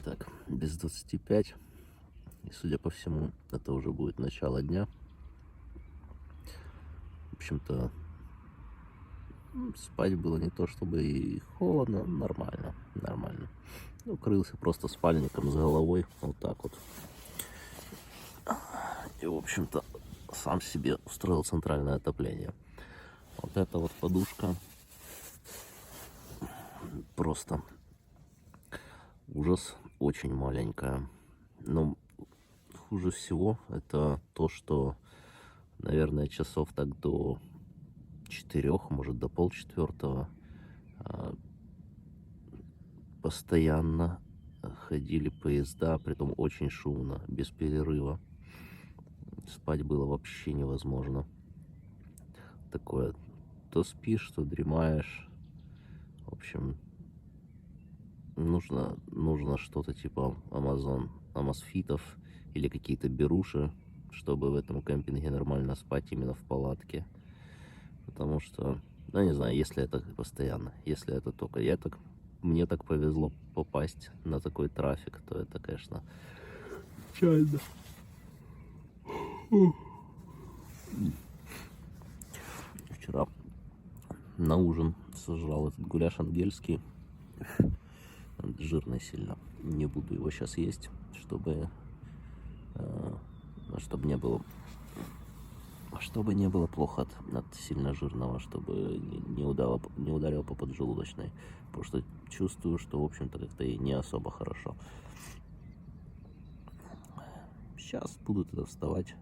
Так, без 25. И, судя по всему, это уже будет начало дня. В общем-то, спать было не то чтобы и холодно, нормально, нормально. Укрылся просто спальником с головой, вот так вот. И, в общем-то, сам себе устроил центральное отопление. Вот эта вот подушка просто ужас, очень маленькая. Но хуже всего это то, что, наверное, часов так до 4, может, до полчетвертого постоянно ходили поезда, притом очень шумно, без перерыва. Спать было вообще невозможно. Такое, то спишь, то дремаешь. В общем, нужно что-то типа Амазфитов или какие-то беруши, чтобы в этом кемпинге нормально спать именно в палатке. Потому что, ну не знаю, если это постоянно, если это только мне так повезло попасть на такой трафик, то это, конечно, печально. Вчера на ужин сожрал этот гуляш ангельский. Жирный сильно. Не буду его сейчас есть, чтобы не было плохо от сильно жирного, чтобы не ударил по поджелудочной. Потому что чувствую, что, в общем-то, как-то и не особо хорошо. Сейчас буду тогда вставать,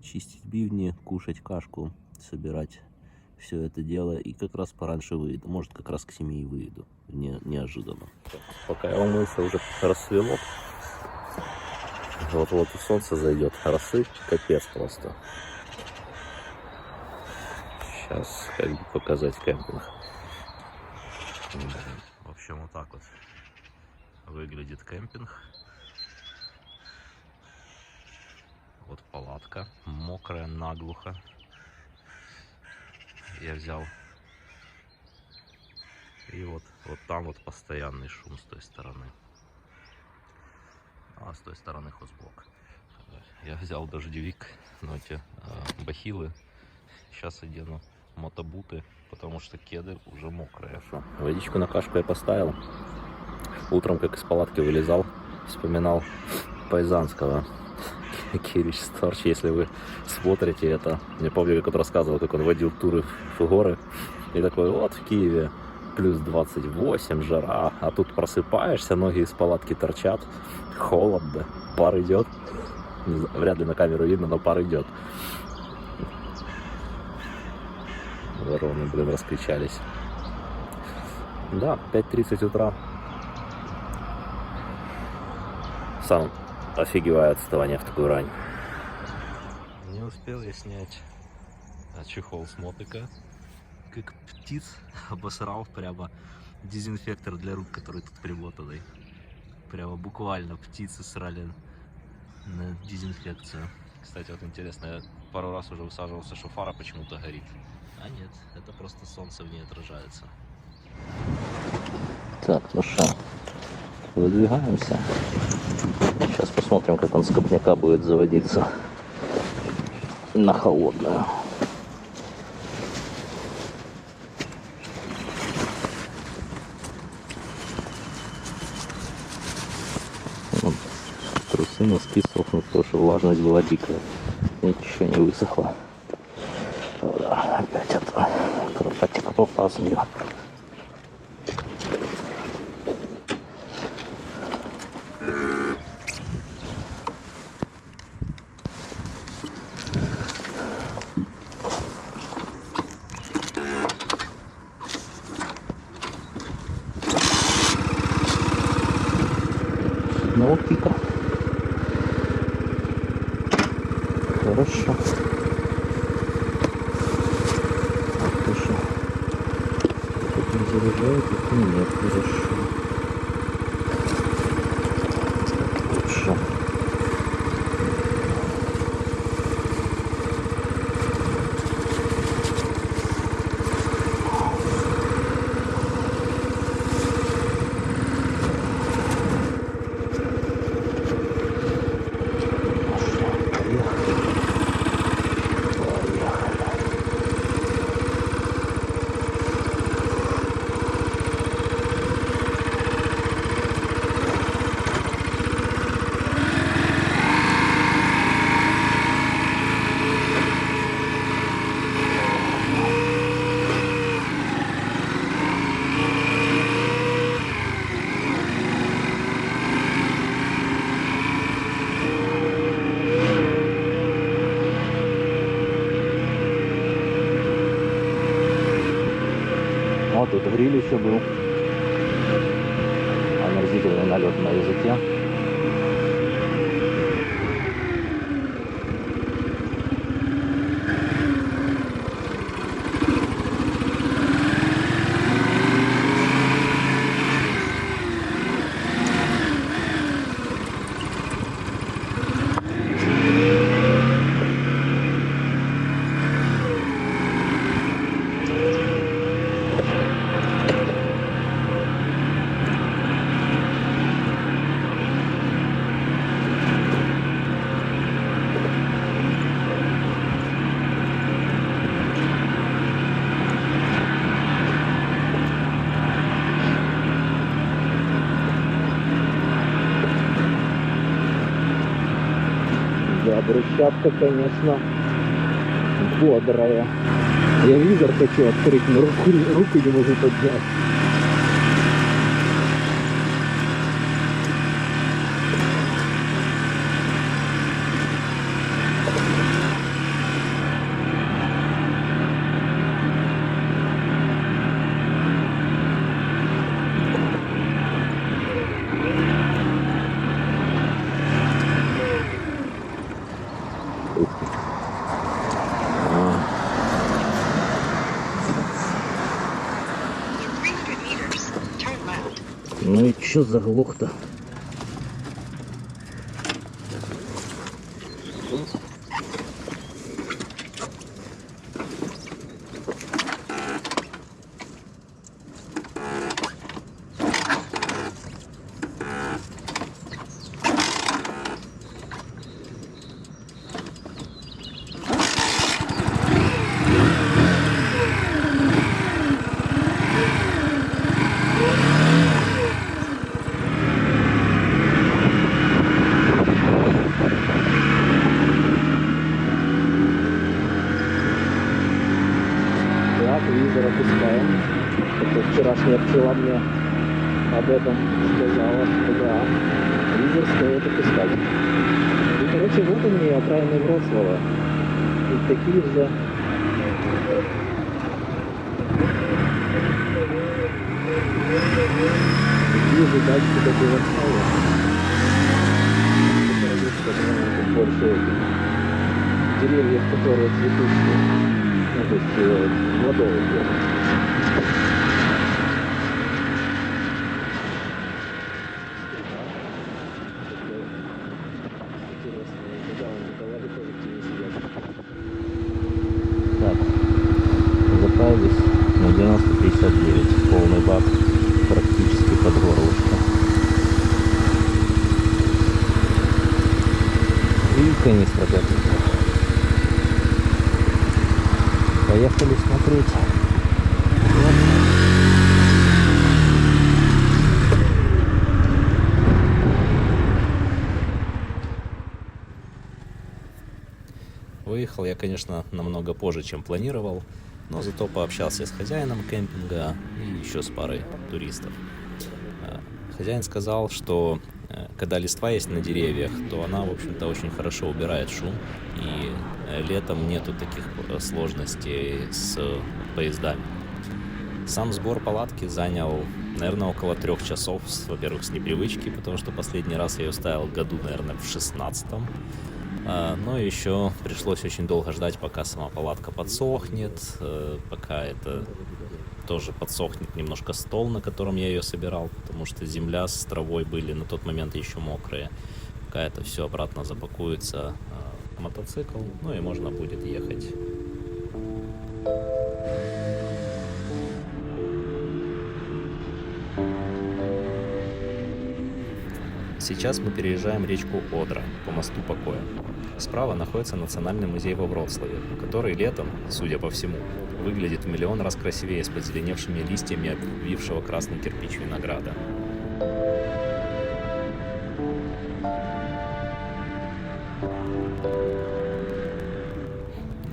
чистить бивни, кушать кашку, собирать все это дело. И как раз пораньше выйду. Может, как раз к 7 и выйду. Неожиданно. Пока я умылся, уже рассвело. Вот и солнце зайдет. Росы капец просто. Сейчас как бы показать кемпинг. В общем, вот так вот выглядит кемпинг. Вот палатка, мокрая наглухо. Я взял. И вот там вот постоянный шум с той стороны. А с той стороны хозблок. Я взял дождевик, но эти бахилы. Сейчас одену мотобуты, потому что кеды уже мокрые. Водичку на кашку я поставил. Утром, как из палатки вылезал, вспоминал Пайзанского. Кирич Старч, если вы смотрите это. Я помню, как он рассказывал, как он водил туры в горы. И такой, вот в Киеве плюс 28, жара, а тут просыпаешься, ноги из палатки торчат, холодно, пар идет. Вряд ли на камеру видно, но пар идет. Вороны, раскричались. Да, 5:30 утра. Сам офигеваю от вставания в такую рань. Не успел я снять чехол с мотыка. Как птиц обосрал прямо дезинфектор для рук, который тут примотанный. Прямо буквально птицы срали на дезинфекцию. Кстати, вот интересно, я пару раз уже высаживался, что фара почему-то горит. А нет, это просто солнце в ней отражается. Так, ну что, выдвигаемся. Сейчас посмотрим, как он с копняка будет заводиться на холодную. Трусы, носки сохнут, потому что влажность была дикая. Ничего не высохло. О, да, опять это акробатика попала с нее. Одного пика. Хорошо. Хорошо. Тут не заряжает, тут нет. Хорошо. Лучше. гриль еще был. Омерзительный налет на языке. Да, брусчатка, конечно, бодрая. Я визор хочу открыть, но руку не могу поднять. Ну и чё заглох-то? Визор опускаем. Это вчерашняя пчела мне об этом сказала, что да, визор стоит опускать. И, короче, вот они, окраины Вроцлава. И такие же. Такие же дачки, как и Варшава. Больше деревьев, которые цветущие. Ну, то есть плодовый город. Так, заправились на 90-59, полный бак, практически под горлышко. И канистра пятая. Поехали смотреть. Выехал я, конечно, намного позже, чем планировал, но зато пообщался с хозяином кемпинга и еще с парой туристов. Хозяин сказал, что когда листва есть на деревьях, то она, в общем-то, очень хорошо убирает шум, и летом нету таких сложностей с поездами. Сам сбор палатки занял, наверное, около 3 часов, во-первых, с непривычки, потому что последний раз я ее ставил году, наверное, в 16-м. Но еще пришлось очень долго ждать, пока сама палатка подсохнет, пока это тоже подсохнет немножко стол, на котором я ее собирал, потому что земля с травой были на тот момент еще мокрые. Пока это все обратно запакуется в мотоцикл, ну и можно будет ехать. Сейчас мы переезжаем речку Одра по мосту Покоя. Справа находится Национальный музей во Вроцлаве, который летом, судя по всему, выглядит в миллион раз красивее с позеленевшими листьями обвившего красный кирпич винограда.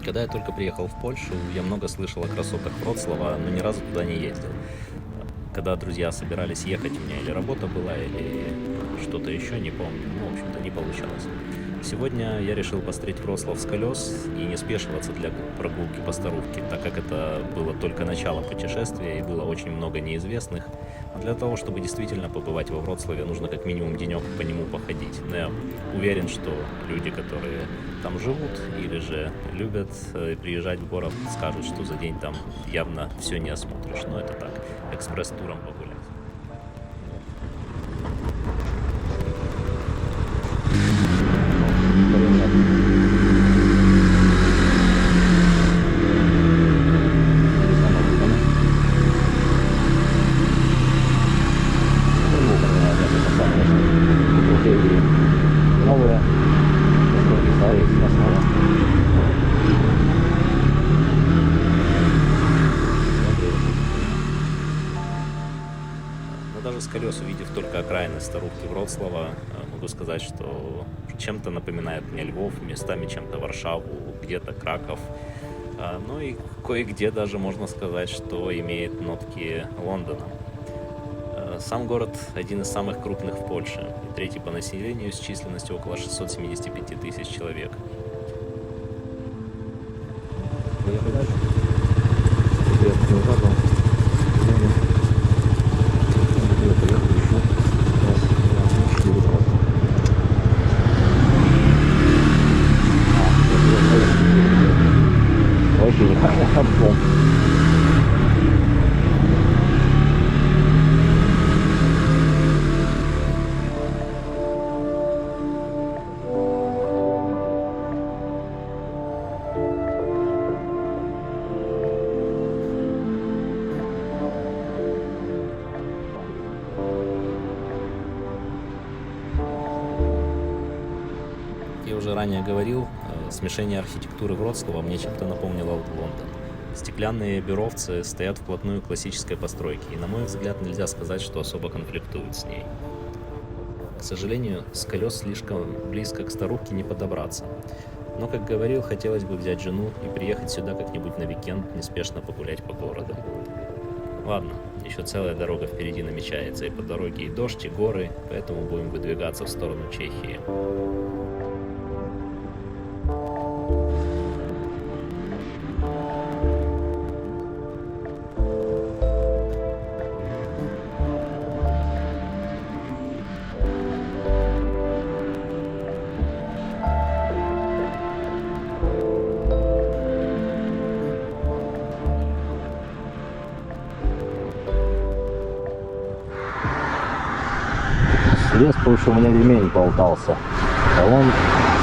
Когда я только приехал в Польшу, я много слышал о красотах Вроцлава, но ни разу туда не ездил. когда друзья собирались ехать, у меня или работа была, или что-то еще, не помню. Ну, в общем-то, не получалось. Сегодня я решил посмотреть Вроцлав с колес и не спешиваться для прогулки по Старухе, так как это было только начало путешествия и было очень много неизвестных. А для того, чтобы действительно побывать во Вроцлаве, нужно как минимум денек по нему походить. Но я уверен, что люди, которые там живут или же любят приезжать в город, скажут, что за день там явно все не осмотришь. Но это так, экспресс-туром погулять. Новые старые основы. Но даже с колес, увидев только окраины Старухи Вроцлава, могу сказать, что чем-то напоминает мне Львов, местами чем-то Варшаву, где-то Краков. Ну и кое-где даже можно сказать, что имеет нотки Лондона. Сам город один из самых крупных в Польше, и третий по населению с численностью около 675 тысяч человек. Поехали дальше. Интересно, не задал. Очень хорошо. Я уже ранее говорил, смешение архитектуры Вроцлава мне чем-то напомнило Лондон. Стеклянные бюровцы стоят вплотную к классической постройке, и, на мой взгляд, нельзя сказать, что особо конфликтуют с ней. К сожалению, с колес слишком близко к Старухе не подобраться. Но, как говорил, хотелось бы взять жену и приехать сюда как-нибудь на уикенд, неспешно погулять по городу. Ладно, еще целая дорога впереди намечается, и по дороге и дождь, и горы, поэтому будем выдвигаться в сторону Чехии. Лес, потому что у меня ремень болтался. А вон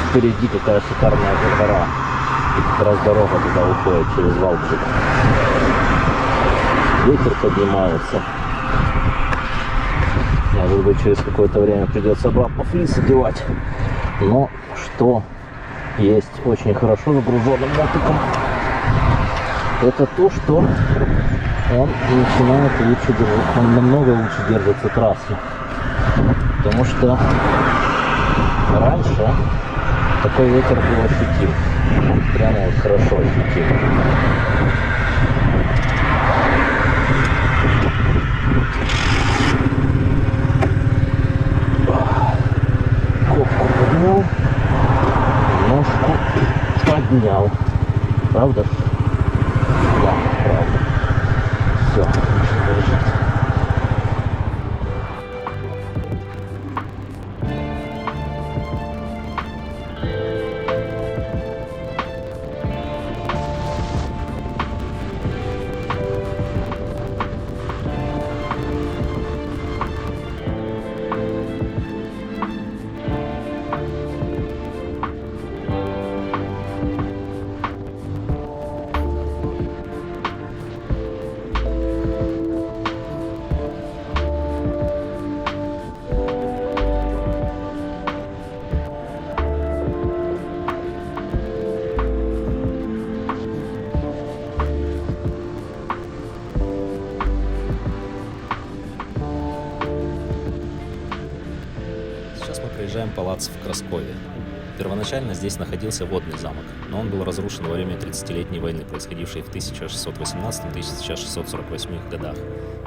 впереди какая шикарная гора. И как раз дорога туда уходит через Валбжик. Ветер поднимается. Может быть, через какое-то время придется обратно флис одевать. Но что есть очень хорошо загруженным мотиком, это то, что он начинает лучше держать, он намного лучше держится трассы. Потому что раньше такой ветер был ощутим. Прямо вот хорошо ощутим. Копку поднял, ножку поднял. Правда? Да, правда. Все, можно держать. Проезжаем палац в Краскове. Первоначально здесь находился водный замок, но он был разрушен во время 30-летней войны, происходившей в 1618-1648 годах.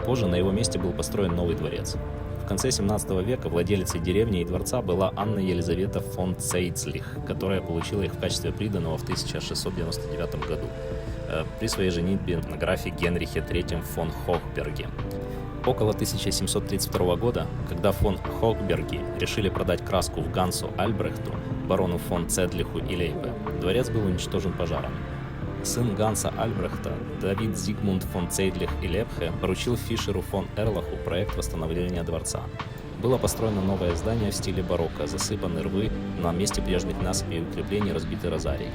Позже на его месте был построен новый дворец. В конце 17 века владелицей деревни и дворца была Анна Елизавета фон Цейцлих, которая получила их в качестве приданого в 1699 году при своей женитьбе на графе Генрихе III фон Хохберге. Около 1732 года, когда фон Хохберги решили продать краску в Гансу Альбрехту, барону фон Цедлиху и Лейбе, дворец был уничтожен пожаром. Сын Ганса Альбрехта, Давид Зигмунд фон Цейдлих и Лепхе, поручил Фишеру фон Эрлаху проект восстановления дворца. Было построено новое здание в стиле барокко, засыпаны рвы, на месте прежних насыпей и укреплений разбиты розарий.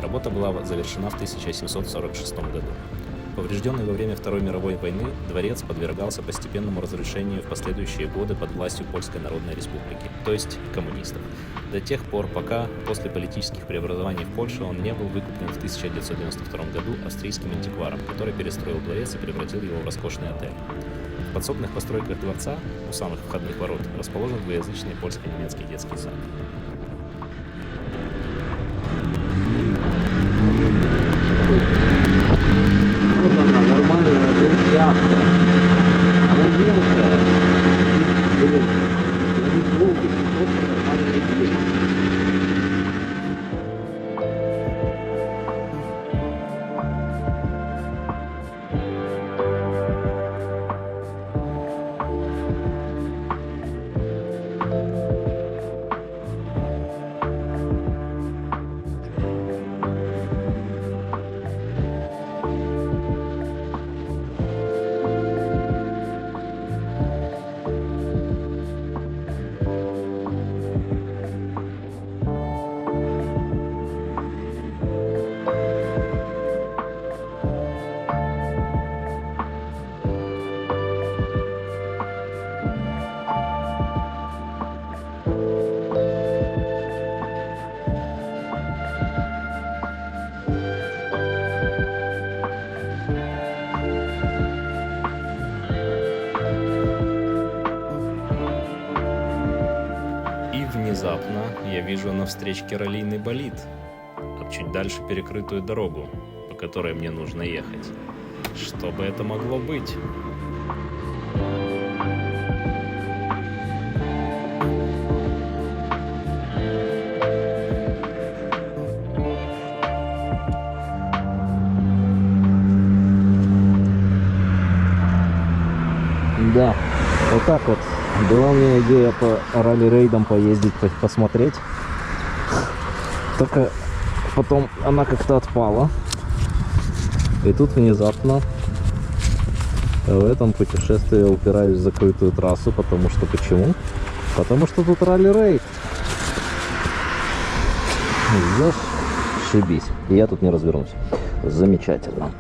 Работа была завершена в 1746 году. Поврежденный во время Второй мировой войны, дворец подвергался постепенному разрушению в последующие годы под властью Польской Народной Республики, то есть коммунистов, до тех пор, пока после политических преобразований в Польше он не был выкуплен в 1992 году австрийским антикваром, который перестроил дворец и превратил его в роскошный отель. В подсобных постройках дворца, у самых входных ворот, расположен двуязычный польско-немецкий детский сад. Вот она, нормальная яхта. Она мелкая. Блин, ловить волки, просто нормальные деньги. Внезапно я вижу на встречке раллийный болид, а чуть дальше перекрытую дорогу, по которой мне нужно ехать. Что бы это могло быть? Да, вот так вот. Была у меня идея по ралли-рейдам поездить, посмотреть. Только потом она как-то отпала. И тут внезапно в этом путешествии я упираюсь в закрытую трассу. Потому что почему? Потому что тут ралли-рейд. Зашибись. И я тут не развернусь. Замечательно.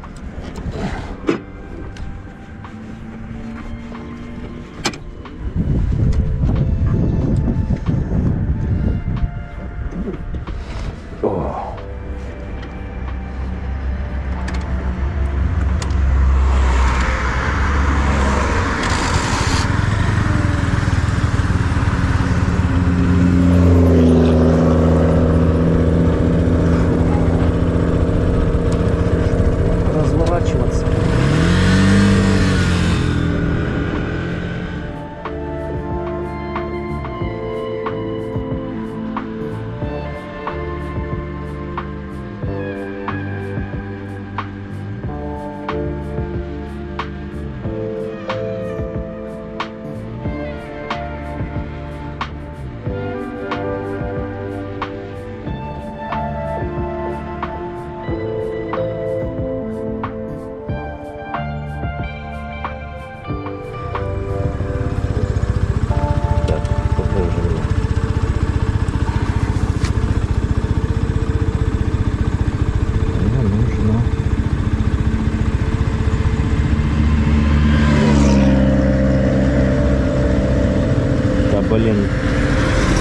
Блин,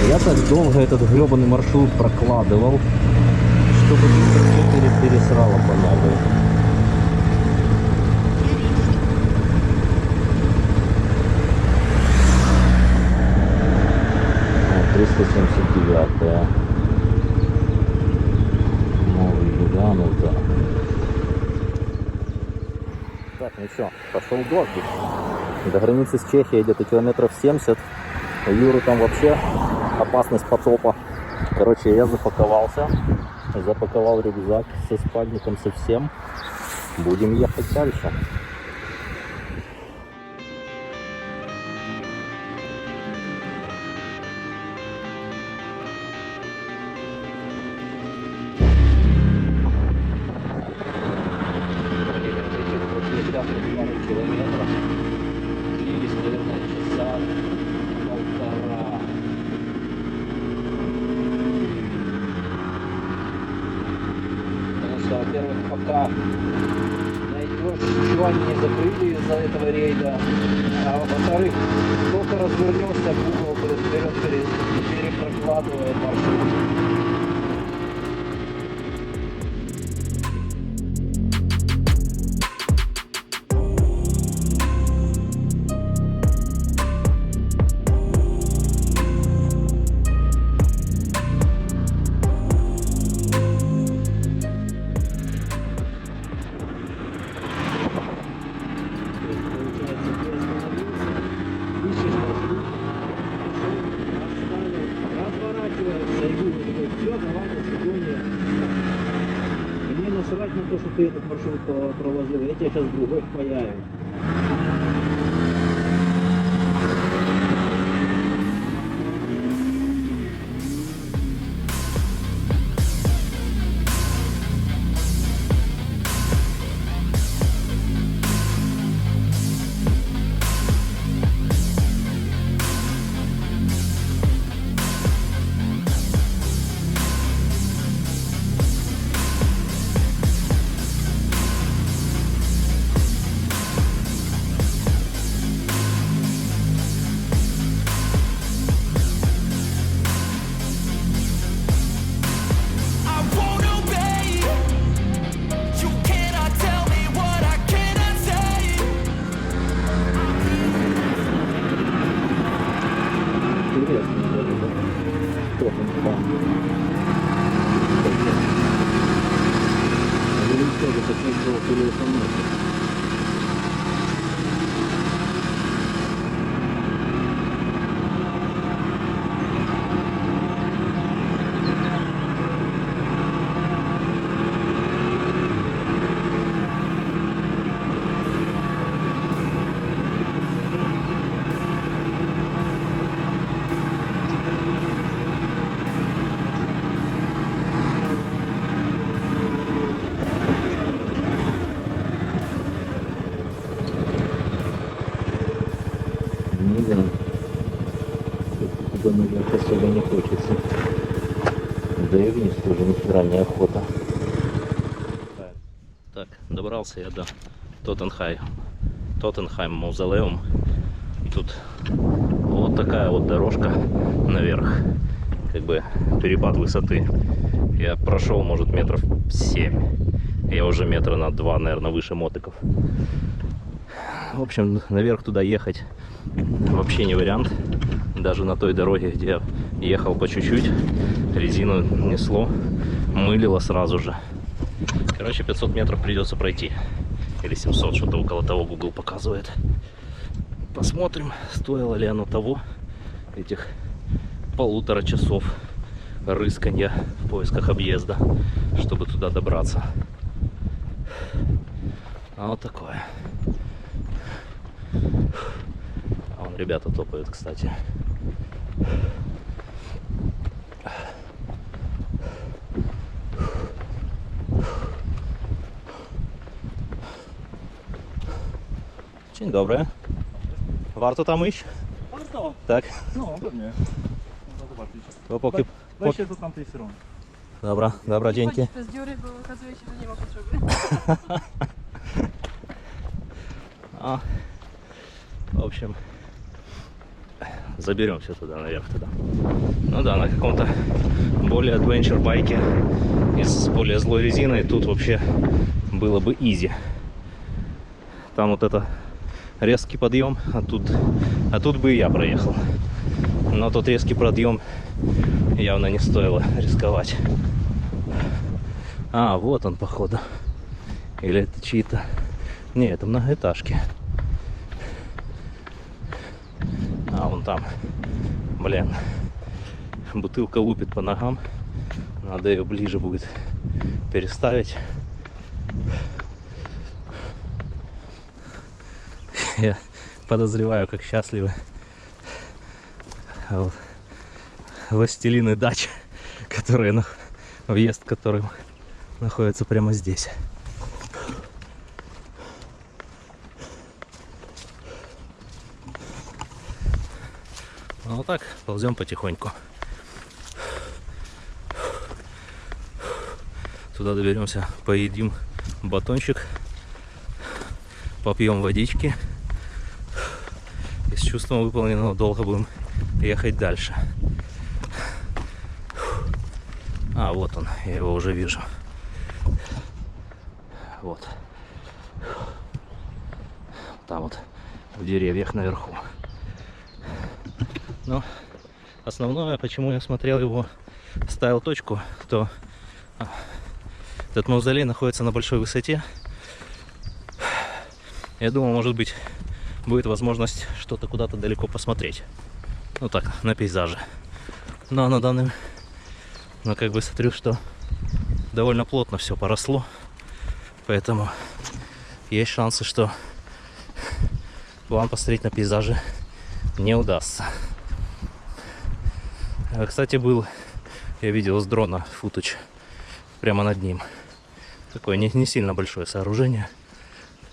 я так долго этот гребаный маршрут прокладывал, чтобы все пересрало по новой. Вот 379-я. ну да. Так, ну что, пошел дождик. До границы с Чехией где-то километров 70. У Юры там вообще опасность потопа. Короче, я запаковался. Запаковал рюкзак со спальником, со всем. Будем ехать дальше. Километров. Двигались, наверное, часа полтора. Потому что, во-первых, пока найдешь, еще они не закрыли из-за этого рейда. А во-вторых, только развернешься, Google вперед перепрокладывает маршрут. Мне насрать на то, что ты этот маршрут проложил. Я тебя сейчас другой впаяю. Туда наверх особо не хочется. Да и вниз тоже ни хера не охота. Так, добрался я до Тоттенхайм Маузолеум. Тут вот такая вот дорожка наверх. Как бы перепад высоты. Я прошел, может, метров 7. Я уже метра на 2, наверное, выше мотыков. В общем, наверх туда ехать вообще не вариант. Даже на той дороге, где я ехал по чуть-чуть, резину несло, мылило сразу же. Короче, 500 метров придется пройти. Или 700, что-то около того Google показывает. Посмотрим, стоило ли оно того, этих 1,5 часов рысканья в поисках объезда, чтобы туда добраться. А вот такое. А вон ребята топают, кстати. Dzień dobry. Warto tam iść? Warto. Tak? No, pewnie. Można zobaczyć. Bo póki... Weź się do tamtej strony. Dobra, dobra, dzięki. Chodzić bez dziury, bo okazuje się, że nie ma potrzeby. А, в общем, заберемся туда наверх тогда. Ну да, на каком-то более adventure байке и с более злой резиной тут вообще было бы изи. Там вот это резкий подъем, а тут бы и я проехал. Но тот резкий подъем явно не стоило рисковать. А, вот он, походу. Или это чьи-то... Не, это многоэтажки. А, вон там. Блин. Бутылка лупит по ногам. Надо ее ближе будет переставить. Я подозреваю, как счастливы вот властелины дач, которые въезд к которым находится прямо здесь. Ну так, ползем потихоньку. Туда доберемся, поедим батончик, попьем водички и с чувством выполненного долга будем ехать дальше. А, вот он, я его уже вижу. Вот. Там вот в деревьях наверху. Но основное, почему я смотрел его, ставил точку, то этот мавзолей находится на большой высоте. Я думал, может быть, будет возможность что-то куда-то далеко посмотреть. Ну так, на пейзаже. Но на данный... Но как бы смотрю, что довольно плотно все поросло. Поэтому есть шансы, что вам посмотреть на пейзаже не удастся. Кстати, я видел с дрона футаж прямо над ним. Такое не сильно большое сооружение.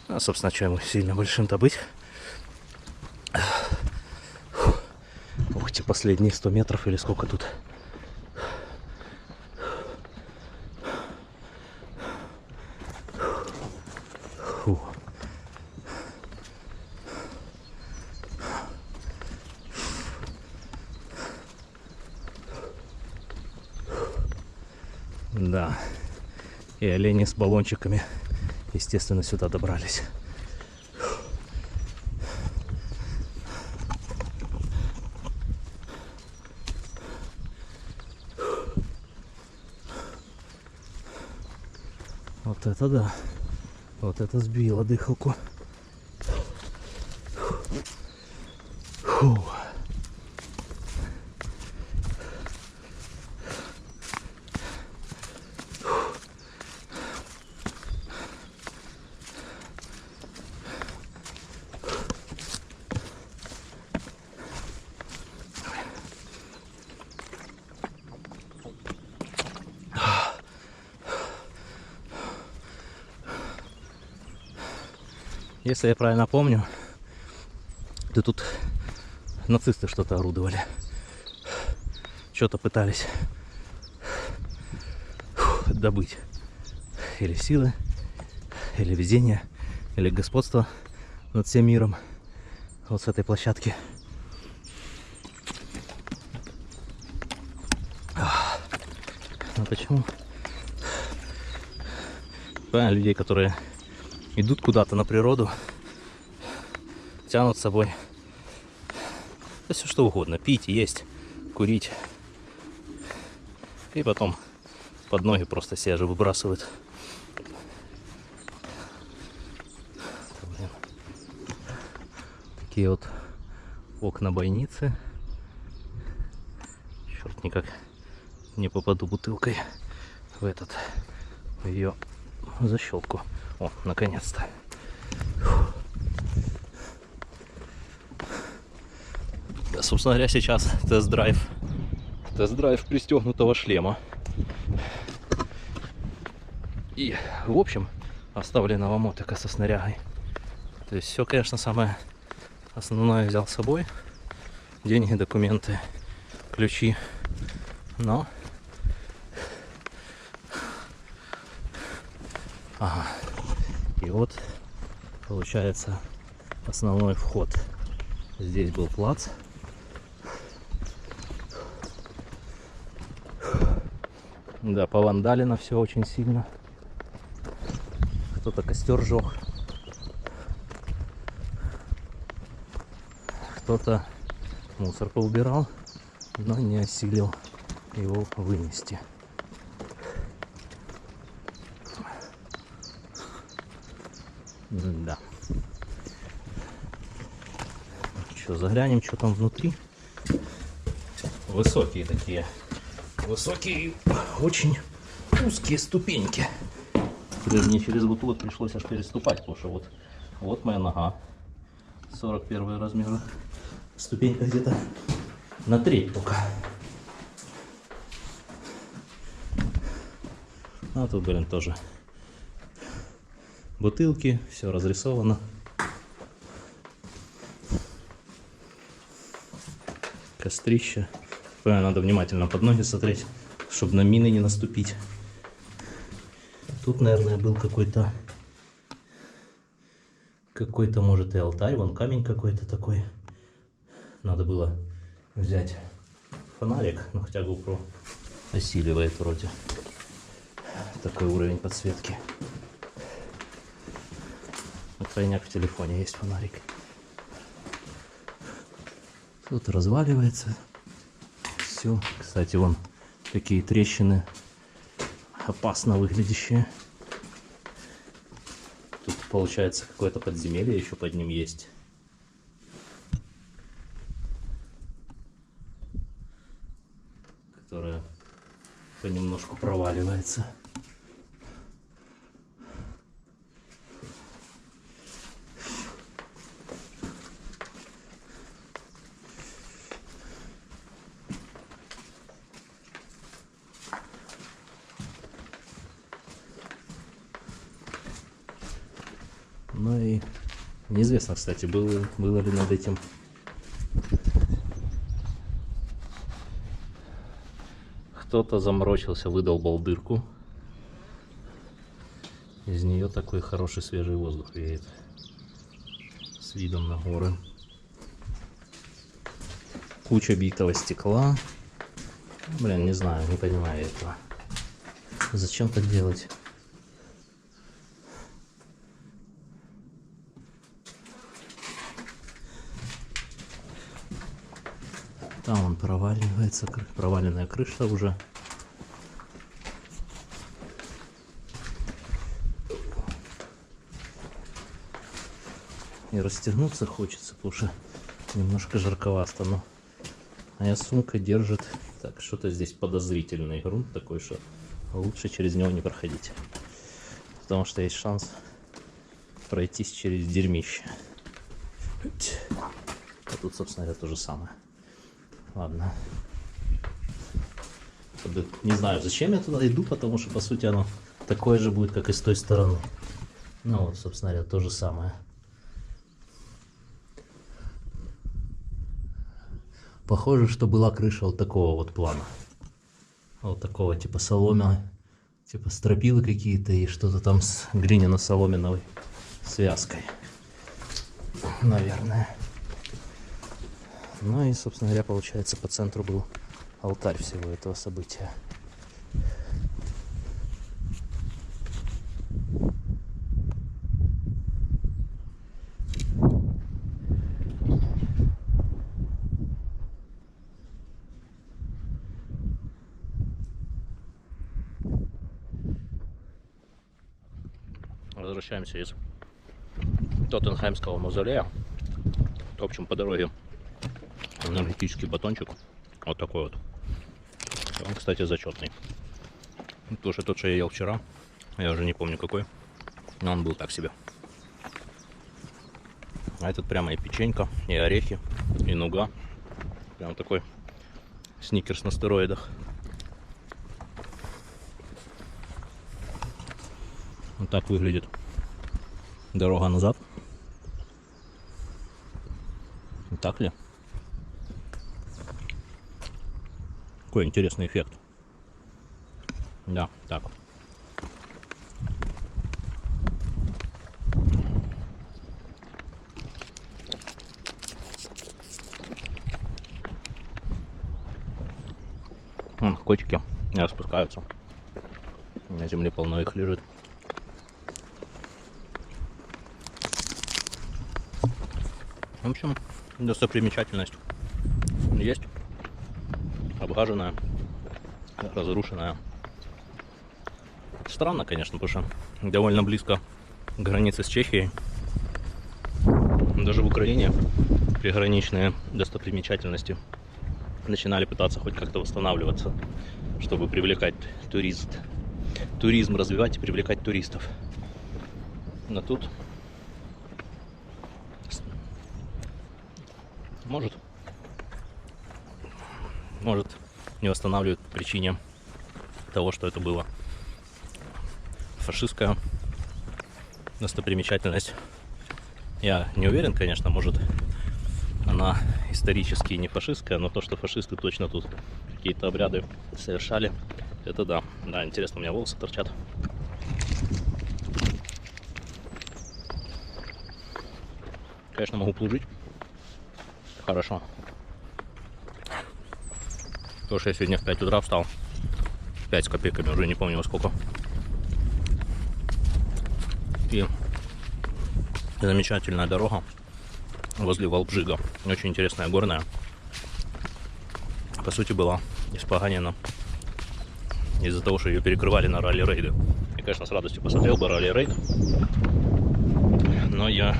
А, собственно, что ему сильно большим-то быть. Ух, те последние 100 метров или сколько тут. Фу. Да. И олени с баллончиками, естественно, сюда добрались. Вот это да. Вот это сбило дыхалку. Фу. Если я правильно помню, то тут нацисты что-то орудовали. Что-то пытались добыть. Или силы, или везение, или господство над всем миром. Вот с этой площадки. А почему? Правильно, людей, которые идут куда-то на природу, тянут с собой да все что угодно, пить, есть, курить, и потом под ноги просто себя же выбрасывают. Такие вот окна бойницы. Черт, никак не попаду бутылкой в ее защелку. О, наконец-то. Собственно говоря, сейчас тест-драйв пристегнутого шлема. И, в общем, оставленного мотика со снарягой. То есть все, конечно, самое основное взял с собой. Деньги, документы, ключи. Но... Ага. И вот получается основной вход. Здесь был плац. Да, повандалено все очень сильно. Кто-то костер жег. Кто-то мусор поубирал, но не осилил его вынести. Да. Что, заглянем, что там внутри? Высокие такие. Высокие, очень узкие ступеньки. Теперь мне через вот пришлось аж переступать, потому что вот моя нога. 41 размера. Ступенька где-то на треть только. А тут, блин, тоже бутылки, все разрисовано. Кострище. Надо внимательно под ноги смотреть, чтобы на мины не наступить. Тут, наверное, был какой-то, может, и алтарь. Вон камень какой-то такой. Надо было взять фонарик, но хотя GoPro осиливает вроде. Такой уровень подсветки. Тройняк в телефоне есть фонарик. Тут разваливается. Все. Кстати, вон такие трещины опасно выглядящие. Тут получается какое-то подземелье еще под ним есть. Которое понемножку проваливается. Ну и неизвестно, кстати, было ли над этим кто-то заморочился, выдолбал дырку. Из нее такой хороший свежий воздух веет с видом на горы. Куча битого стекла. Блин, не знаю, не понимаю этого. Зачем так делать? Там он проваливается, проваленная крыша уже. И расстегнуться хочется, потому что немножко жарковато, но моя сумка держит. Так, что-то здесь подозрительный грунт такой, что лучше через него не проходить. Потому что есть шанс пройтись через дерьмище. А тут, собственно говоря, то же самое. Ладно. Не знаю, зачем я туда иду, потому что, по сути, оно такое же будет, как и с той стороны. Ну вот, собственно говоря, то же самое. Похоже, что была крыша вот такого вот плана. Вот такого типа соломина, типа стропилы какие-то и что-то там с глиняно-соломиновой связкой. Наверное. Ну и, собственно говоря, получается, по центру был алтарь всего этого события. Возвращаемся из Тоттенхэмского мавзолея. Топчем по дороге энергетический батончик. Вот такой вот. Он, кстати, зачетный. Потому что тот, что я ел вчера, я уже не помню какой, но он был так себе. А этот прямо и печенька, и орехи, и нуга. Прям такой сникерс на стероидах. Вот так выглядит дорога назад. Не так ли? Какой интересный эффект. Да, так. Вон, котики не распускаются. На земле полно их лежит. В общем, достопримечательность есть. Обгаженная, разрушенная. Странно, конечно, потому что довольно близко к границе с Чехией. Даже в Украине приграничные достопримечательности начинали пытаться хоть как-то восстанавливаться, чтобы привлекать туризм развивать и привлекать туристов. Но тут может не восстанавливать по причине того, что это было фашистская достопримечательность. Я не уверен, конечно, может она исторически не фашистская, но то, что фашисты точно тут какие-то обряды совершали, это да. Да, интересно, у меня волосы торчат. Конечно, могу плужить. Хорошо. Потому что я сегодня в 5 утра встал. 5 с копейками, уже не помню во сколько. И замечательная дорога возле Волбжига. Очень интересная, горная. По сути, была испоганена из-за того, что ее перекрывали на ралли-рейды. Я, конечно, с радостью посмотрел бы ралли-рейд, но я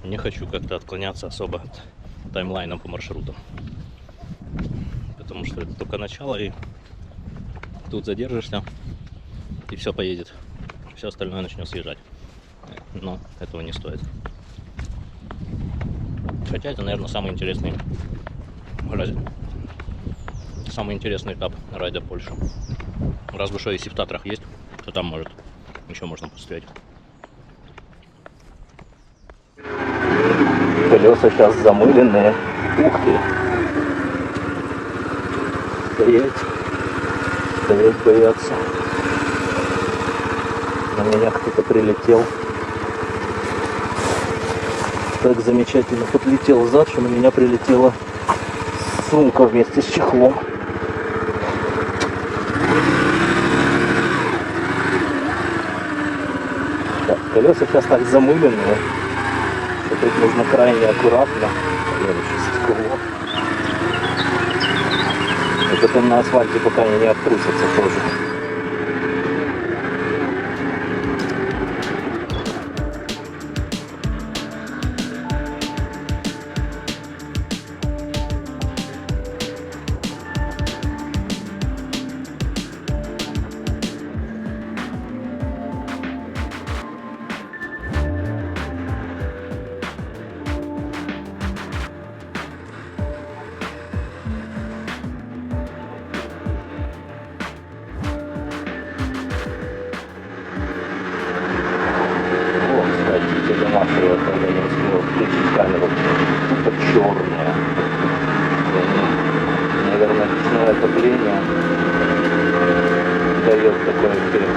не хочу как-то отклоняться особо от таймлайна по маршрутам. Потому что это только начало, и тут задержишься, и все поедет. Все остальное начнет съезжать. Но этого не стоит. Хотя это, наверное, самый интересный этап райда Польши. Разве что если в Татрах есть, то там может еще можно постоять. Колеса сейчас замыленные. Ух ты. Стоять боятся. На меня кто-то прилетел. Так замечательно подлетел зад, что на меня прилетела сумка вместе с чехлом. Так, колеса сейчас так замыленные, что тут нужно крайне аккуратно. И потом на асфальте пока они не обтрусятся тоже. Массово, когда я не успел включить камеру, тупо черная. Наверное, ручное отопление дает такой эффект.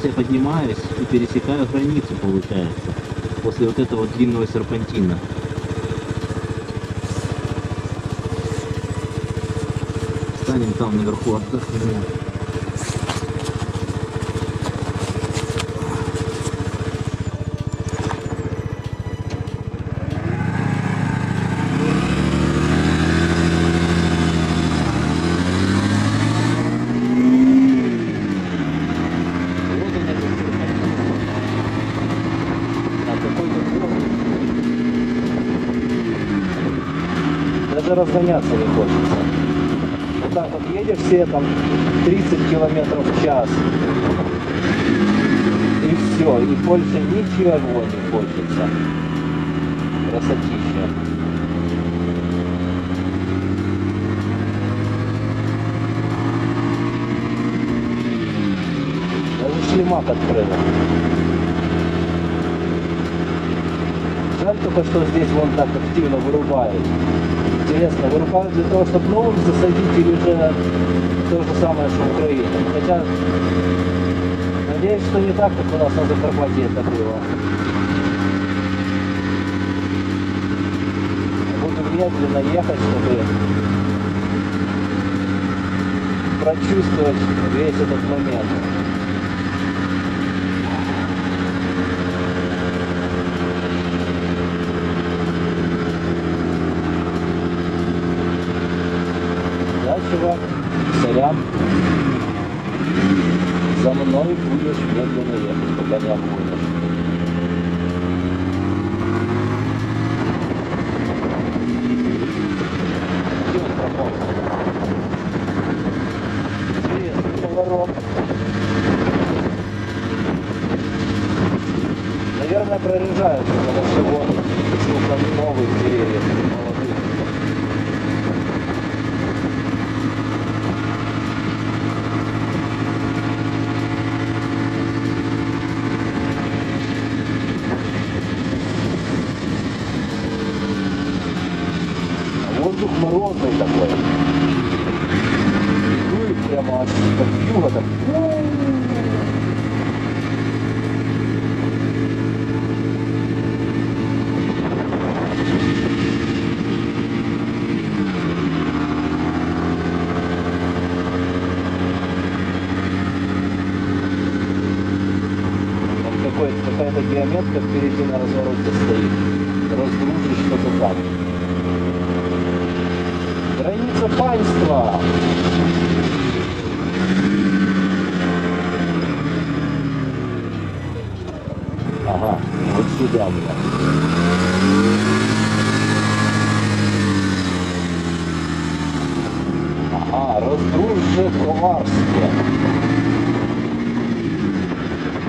сейчас я поднимаюсь и пересекаю границу, получается, после вот этого длинного серпантина. Станем там наверху, отдохнем. Даже разгоняться не хочется. Вот так вот едешь все там 30 километров в час. И все, и больше ничего не хочется. Красотища. Даже шлемак открыл. Жаль только, что здесь вон так активно вырубают. Интересно, вырубают для того, чтобы новых засадить, или же то же самое, что в Украине. Хотя, надеюсь, что не так, как у нас на Закарпатье это было. Буду медленно ехать, чтобы прочувствовать весь этот момент. Чувак, сорян, за мной будешь медленно ехать, пока не обгонишь. Где он пропал? Интересный поворот. Наверное, прорежают, потому что вон сколько новых деревьев, молодых. Воздух морозный такой. Дует прямо аж как юга так. Там какая-то геометка впереди на развороте стоит. Разгрузишь что-то там. Граница панства. Ага, вот сюда мне. Ага, разгрузже Коварске.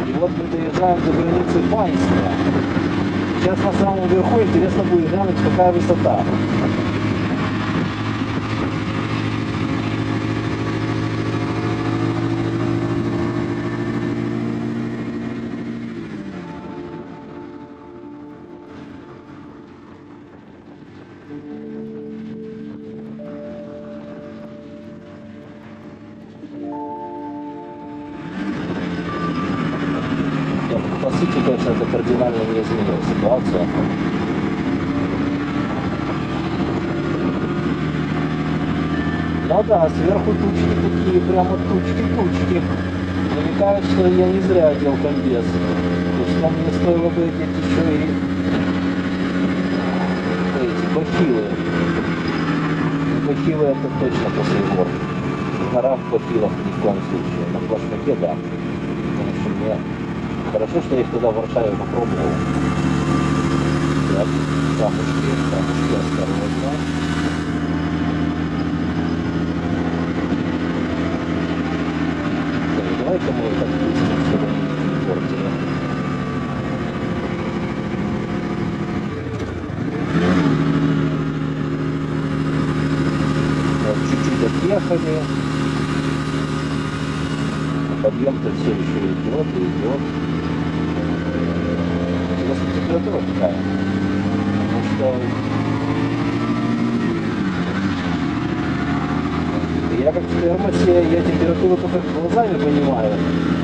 И вот мы доезжаем до границы панства. Сейчас на самом верху интересно будет глянуть, какая высота. По сути, конечно, это кардинально не изменила ситуацию. Ну да, сверху тучки такие, прямо тучки-тучки. Намекают, что я не зря одел комбез. То есть нам не стоило бы одеть еще и эти бахилы. Бахилы это точно после гор. Гора в бахилах ни в коем случае. На башмаке, да. Потому что мне хорошо, что я их тогда в Варшаве попробовал. Так, камушки осторожно. Так, давай-ка мы так пустим, чтобы они не портили. Вот, чуть-чуть отъехали. Подъем-то все еще идет и идет. Температура такая, потому что я как в термосе я температуру только глазами понимаю,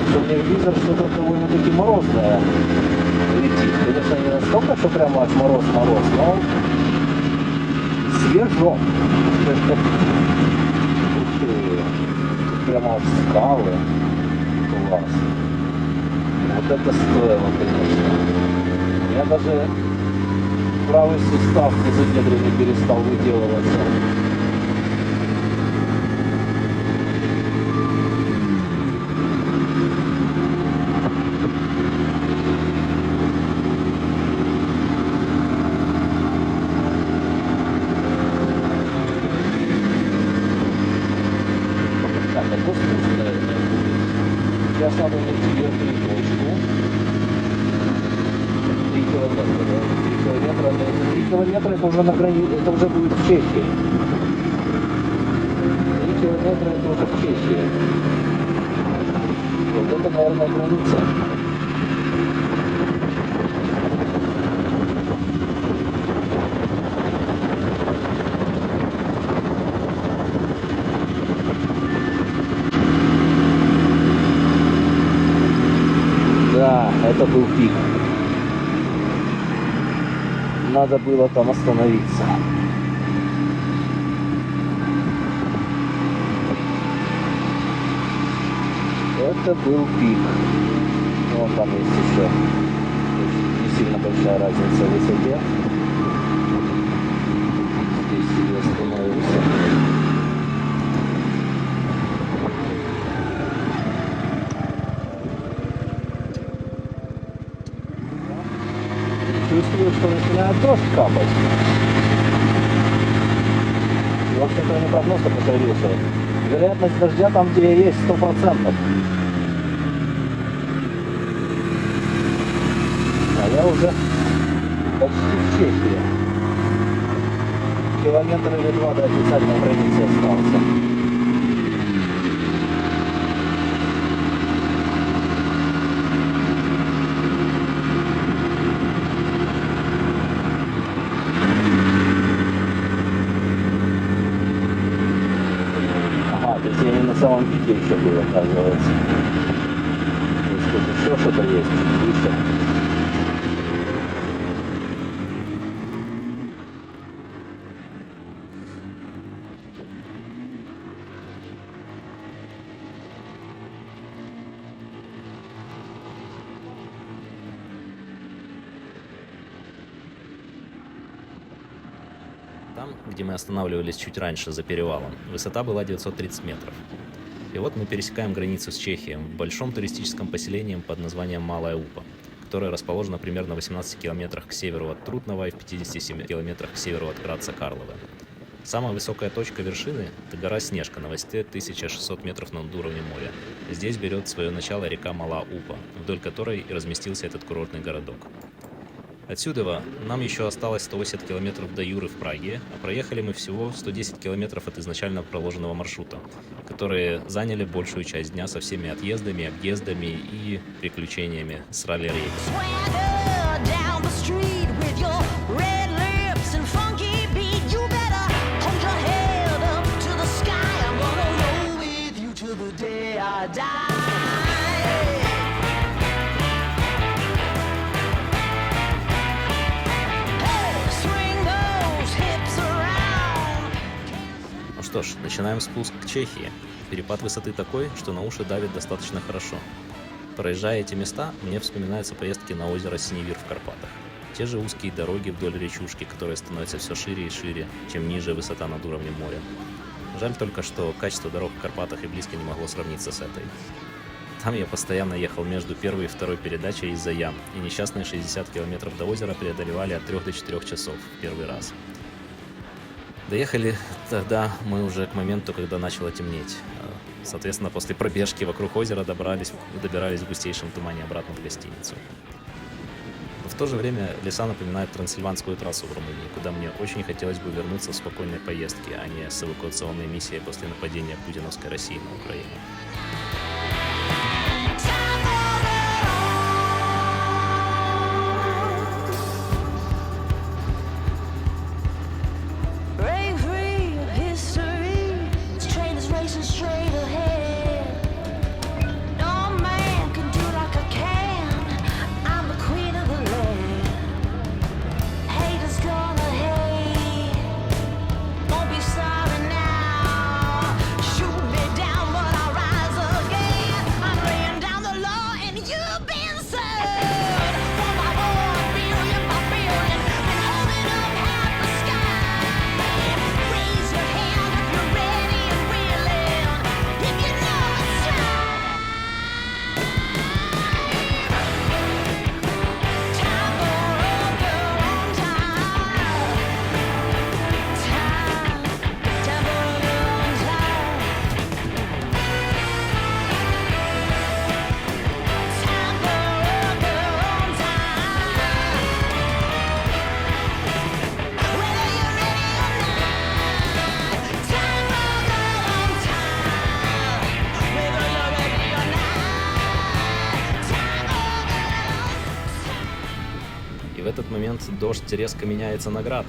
что мне визор что-то довольно-таки морозное летит. Конечно, не настолько, что прямо аж мороз-мороз, но свежо. Прямо аж скалы. Класс. Вот это стоило, конечно. Я даже правый сустав тазобедренный перестал выделываться. Так, а то спуск, наверное, будет. Сейчас надо найти верхнюю точку. 3 километра, да? 3 километра это уже на границе, это уже будет в Чехии. 3 километра это уже в Чехии. Вот это, наверное, граница. Да, это был пик. Надо было там остановиться. Это был пик. Вон там есть еще. Не сильно большая разница в высоте. Здесь себе остановился. Чувствую, что начинает дождь капать. И, в общем-то, не прогноз повторился. Вероятность дождя там, где я есть, 100%. А я уже почти в Чехии. Километр или 2 до официальной границы остался. То есть я не на самом пике еще был, оказывается. То есть тут еще что-то есть выше. Там, где мы останавливались чуть раньше, за перевалом, высота была 930 метров. И вот мы пересекаем границу с Чехией в большом туристическом поселении под названием Малая Упа, которое расположено примерно в 18 километрах к северу от Трутнова и в 57 километрах к северу от Граца Карлове. Самая высокая точка вершины – это гора Снежка на высоте 1600 метров над уровнем моря. Здесь берет свое начало река Мала Упа, вдоль которой и разместился этот курортный городок. Отсюда нам еще осталось 180 километров до Юры в Праге, а проехали мы всего 110 километров от изначально проложенного маршрута, которые заняли большую часть дня со всеми отъездами, объездами и приключениями с ралли-рейдом. Что ж, начинаем спуск к Чехии. Перепад высоты такой, что на уши давит достаточно хорошо. Проезжая эти места, мне вспоминаются поездки на озеро Синевир в Карпатах. Те же узкие дороги вдоль речушки, которые становятся все шире и шире, чем ниже высота над уровнем моря. Жаль только, что качество дорог в Карпатах и близко не могло сравниться с этой. Там я постоянно ехал между первой и второй передачей из-за ям, и несчастные 60 километров до озера преодолевали от 3 до 4 часов в первый раз. Доехали тогда мы уже к моменту, когда начало темнеть. Соответственно, после пробежки вокруг озера добирались в густейшем тумане обратно в гостиницу. Но в то же время леса напоминают Трансильванскую трассу в Румынии, куда мне очень хотелось бы вернуться в спокойной поездке, а не с эвакуационной миссией после нападения путиновской России на Украину. Break free of history. This train is racing straight. в этот момент дождь резко меняется на град.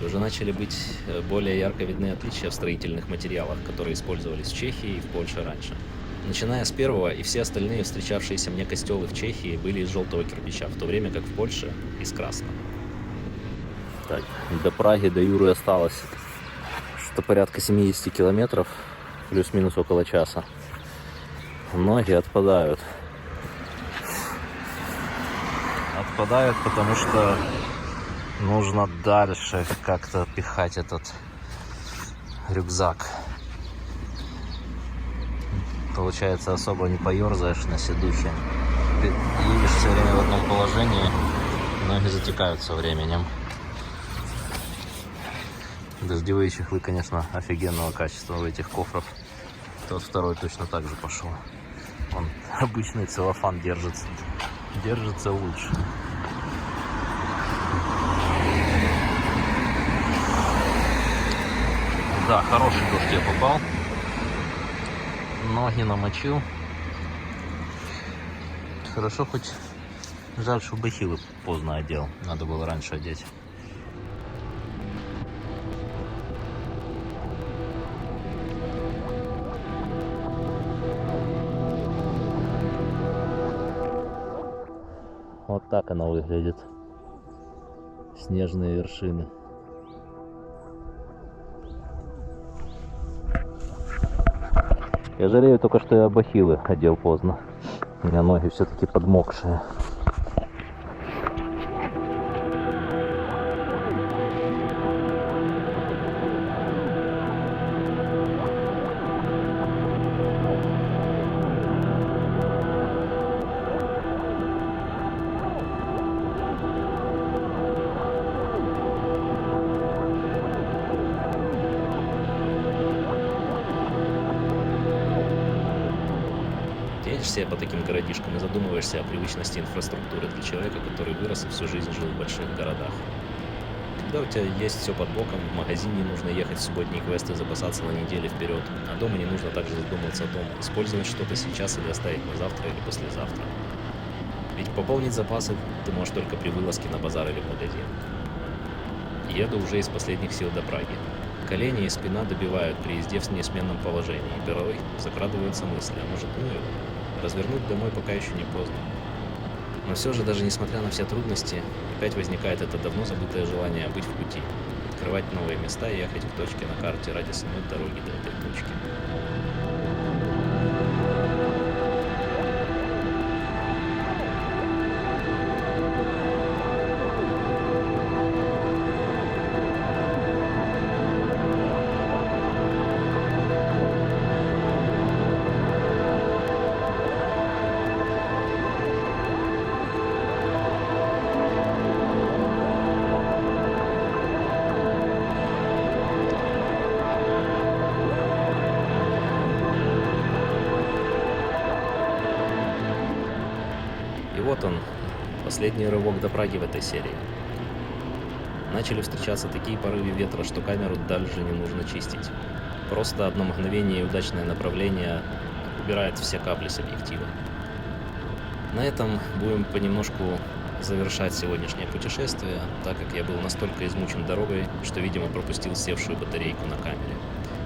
И уже начали быть более ярко видны отличия в строительных материалах, которые использовались в Чехии и в Польше раньше. Начиная с первого, и все остальные встречавшиеся мне костелы в Чехии были из желтого кирпича, в то время как в Польше из красного. Так, до Праги, до Юры осталось что порядка 70 километров, плюс-минус около часа. Ноги отпадают. Отпадают, потому что нужно дальше как-то пихать этот рюкзак. Получается, особо не поерзаешь на седухе. Ты едешь все время в одном положении, ноги затекают со временем. Дождевые чехлы, конечно, офигенного качества у этих кофров. Тот второй точно так же пошел. Он обычный целлофан держится лучше. Да, хороший дождь я попал. Ноги намочил. Хорошо, хоть жаль, что бахилы поздно одел. Надо было раньше одеть. Вот так она выглядит. Снежные вершины. Я жалею только, что я бахилы одел поздно. У меня ноги все-таки подмокшие. Едешь себе по таким городишкам и задумываешься о привычности инфраструктуры для человека, который вырос и всю жизнь жил в больших городах. Когда у тебя есть все под боком, в магазин не нужно ехать в субботние квесты, запасаться на неделю вперед, а дома не нужно также задумываться о том, использовать что-то сейчас или оставить на завтра или послезавтра. Ведь пополнить запасы ты можешь только при вылазке на базар или в магазин. Еду уже из последних сил до Праги. Колени и спина добивают при езде в несменном положении, и порой закрадываются мысли, а может, ну его, развернуть домой пока еще не поздно. Но все же, даже несмотря на все трудности, опять возникает это давно забытое желание быть в пути, открывать новые места и ехать к точке на карте ради самой дороги до этой точки. И вот он, последний рывок до Праги в этой серии. Начали встречаться такие порывы ветра, что камеру дальше не нужно чистить. Просто одно мгновение и удачное направление убирает все капли с объектива. На этом будем понемножку завершать сегодняшнее путешествие, так как я был настолько измучен дорогой, что, видимо, пропустил севшую батарейку на камере.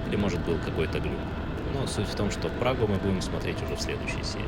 Или, может, был какой-то глюк. Но суть в том, что Прагу мы будем смотреть уже в следующей серии.